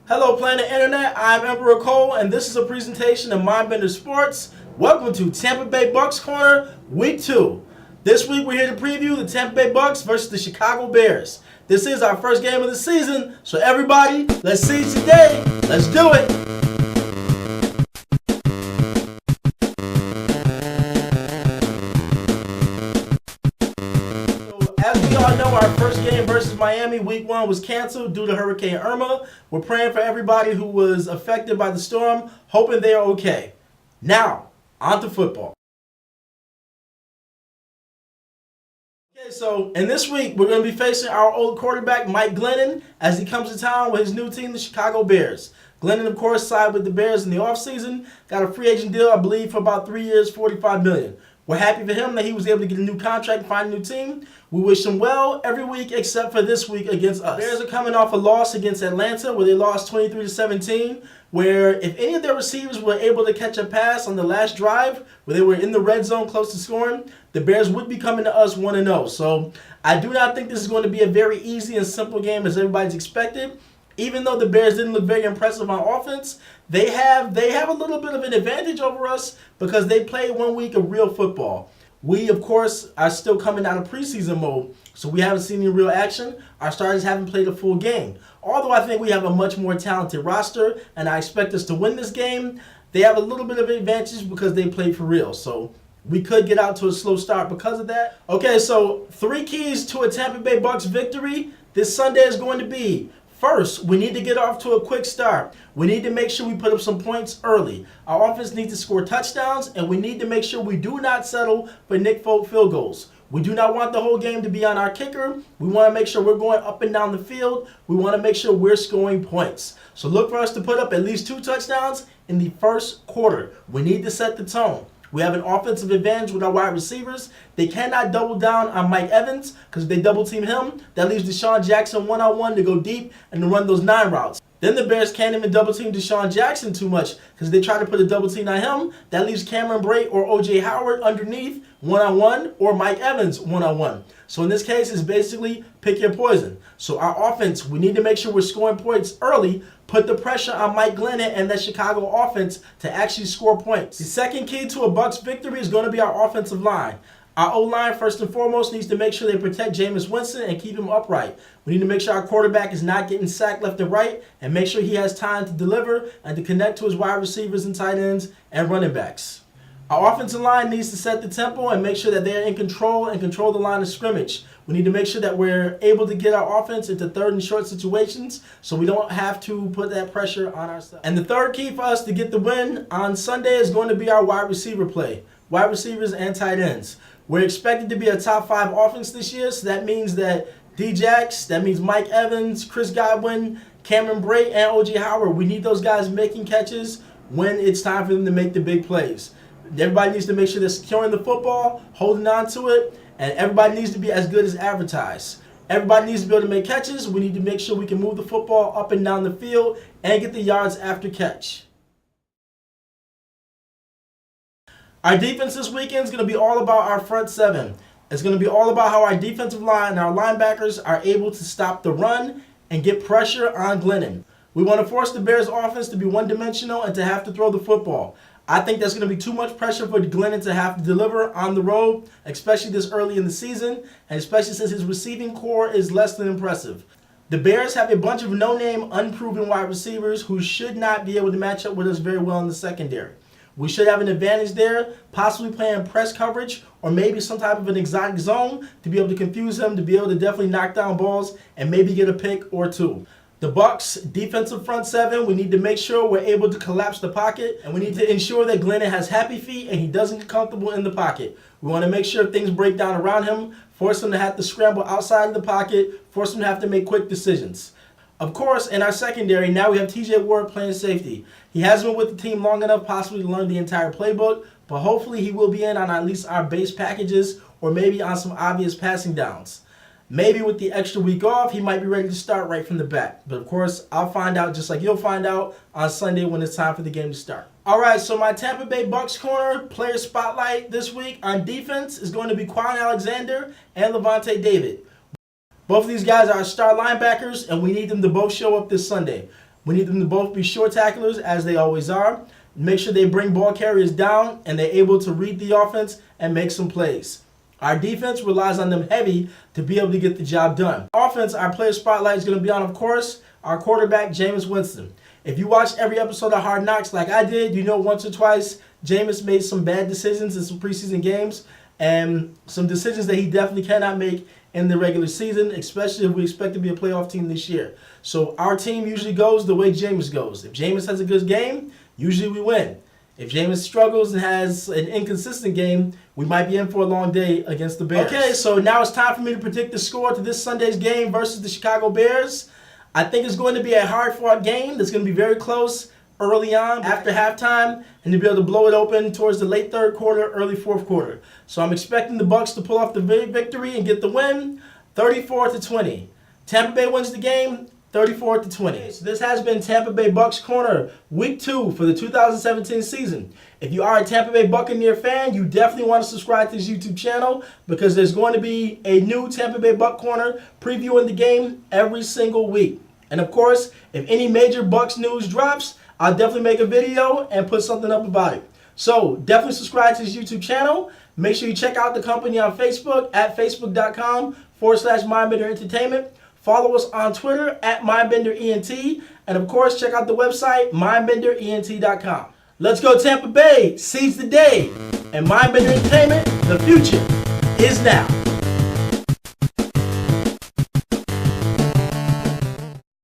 Hello, Planet Internet. I'm Emperor Cole, and this is a presentation of Mindbender Sports. Welcome to Tampa Bay Bucks Corner, Week 2. This week, we're here to preview the Tampa Bay Bucks versus the Chicago Bears. This is our first game of the season, so everybody, let's see today. Let's do it. As we all know, our first game versus Miami, Week 1, was canceled due to Hurricane Irma. We're praying for everybody who was affected by the storm, hoping they are okay. Now, on to football. Okay, so in this week, we're going to be facing our old quarterback, Mike Glennon, as he comes to town with his new team, the Chicago Bears. Glennon, of course, signed with the Bears in the offseason, got a free agent deal, I believe, for about 3 years, $45 million. We're happy for him that he was able to get a new contract and find a new team. We wish him well every week except for this week against us. The Bears are coming off a loss against Atlanta where they lost 23-17, where if any of their receivers were able to catch a pass on the last drive where they were in the red zone close to scoring, the Bears would be coming to us 1-0. So I do not think this is going to be a very easy and simple game as everybody's expected. Even though the Bears didn't look very impressive on offense, they have a little bit of an advantage over us because they played 1 week of real football. We, of course, are still coming out of preseason mode, so we haven't seen any real action. Our starters haven't played a full game. Although I think we have a much more talented roster, and I expect us to win this game, they have a little bit of an advantage because they played for real. So we could get out to a slow start because of that. Okay, so 3 keys to a Tampa Bay Bucks victory this Sunday is going to be: first, we need to get off to a quick start. We need to make sure we put up some points early. Our offense needs to score touchdowns, and we need to make sure we do not settle for Nick Folk field goals. We do not want the whole game to be on our kicker. We want to make sure we're going up and down the field. We want to make sure we're scoring points. So look for us to put up at least 2 touchdowns in the first quarter. We need to set the tone. We have an offensive advantage with our wide receivers. They cannot double down on Mike Evans because if they double team him, that leaves Deshaun Jackson one-on-one to go deep and to run those 9 routes. Then the Bears can't even double team Deshaun Jackson too much because they try to put a double team on him. That leaves Cameron Brate or O.J. Howard underneath one-on-one or Mike Evans one-on-one. So in this case, it's basically pick your poison. So our offense, we need to make sure we're scoring points early, put the pressure on Mike Glennon and that Chicago offense to actually score points. The second key to a Bucks victory is going to be our offensive line. Our O-line, first and foremost, needs to make sure they protect Jameis Winston and keep him upright. We need to make sure our quarterback is not getting sacked left and right and make sure he has time to deliver and to connect to his wide receivers and tight ends and running backs. Our offensive line needs to set the tempo and make sure that they're in control and control the line of scrimmage. We need to make sure that we're able to get our offense into third and short situations so we don't have to put that pressure on ourselves. And the third key for us to get the win on Sunday is going to be our wide receiver play. Wide receivers and tight ends. We're expected to be a top 5 offense this year, so that means that D-Jax, that means Mike Evans, Chris Godwin, Cameron Brate, and O.J. Howard. We need those guys making catches when it's time for them to make the big plays. Everybody needs to make sure they're securing the football, holding on to it, and everybody needs to be as good as advertised. Everybody needs to be able to make catches. We need to make sure we can move the football up and down the field and get the yards after catch. Our defense this weekend is going to be all about our front 7. It's going to be all about how our defensive line and our linebackers are able to stop the run and get pressure on Glennon. We want to force the Bears offense to be one-dimensional and to have to throw the football. I think that's going to be too much pressure for Glennon to have to deliver on the road, especially this early in the season, and especially since his receiving core is less than impressive. The Bears have a bunch of no-name, unproven wide receivers who should not be able to match up with us very well in the secondary. We should have an advantage there, possibly playing press coverage or maybe some type of an exotic zone to be able to confuse him, to be able to definitely knock down balls and maybe get a pick or 2. The Bucks defensive front 7, we need to make sure we're able to collapse the pocket, and we need to ensure that Glennon has happy feet and he doesn't get comfortable in the pocket. We want to make sure things break down around him, force him to have to scramble outside of the pocket, force him to have to make quick decisions. Of course, in our secondary, now we have TJ Ward playing safety. He hasn't been with the team long enough possibly to learn the entire playbook, but hopefully he will be in on at least our base packages or maybe on some obvious passing downs. Maybe with the extra week off, he might be ready to start right from the bat. But of course, I'll find out just like you'll find out on Sunday when it's time for the game to start. All right, so my Tampa Bay Bucks corner player spotlight this week on defense is going to be Kwon Alexander and Lavonte David. Both of these guys are star linebackers, and we need them to both show up this Sunday. We need them to both be short tacklers, as they always are. Make sure they bring ball carriers down and they're able to read the offense and make some plays. Our defense relies on them heavy to be able to get the job done. Offense, our player spotlight is going to be on, of course, our quarterback, Jameis Winston. If you watched every episode of Hard Knocks like I did, you know once or twice Jameis made some bad decisions in some preseason games and some decisions that he definitely cannot make in the regular season, especially if we expect to be a playoff team this year. So our team usually goes the way Jameis goes. If Jameis has a good game, usually we win. If Jameis struggles and has an inconsistent game, we might be in for a long day against the Bears. Okay, so now it's time for me to predict the score to this Sunday's game versus the Chicago Bears. I think it's going to be a hard-fought game that's going to be very close early on after halftime and to be able to blow it open towards the late third quarter, early fourth quarter. So I'm expecting the Bucs to pull off the victory and get the win 34-20. Tampa Bay wins the game 34-20. So this has been Tampa Bay Bucs Corner, Week 2 for the 2017 season. If you are a Tampa Bay Buccaneer fan, you definitely want to subscribe to this YouTube channel because there's going to be a new Tampa Bay Buc Corner previewing the game every single week. And of course, if any major Bucs news drops, I'll definitely make a video and put something up about it. So definitely subscribe to this YouTube channel. Make sure you check out the company on Facebook at facebook.com/Mindbender Entertainment. Follow us on Twitter at MindbenderENT. And of course, check out the website, mindbenderent.com. Let's go Tampa Bay, seize the day. And Mindbender Entertainment, the future is now.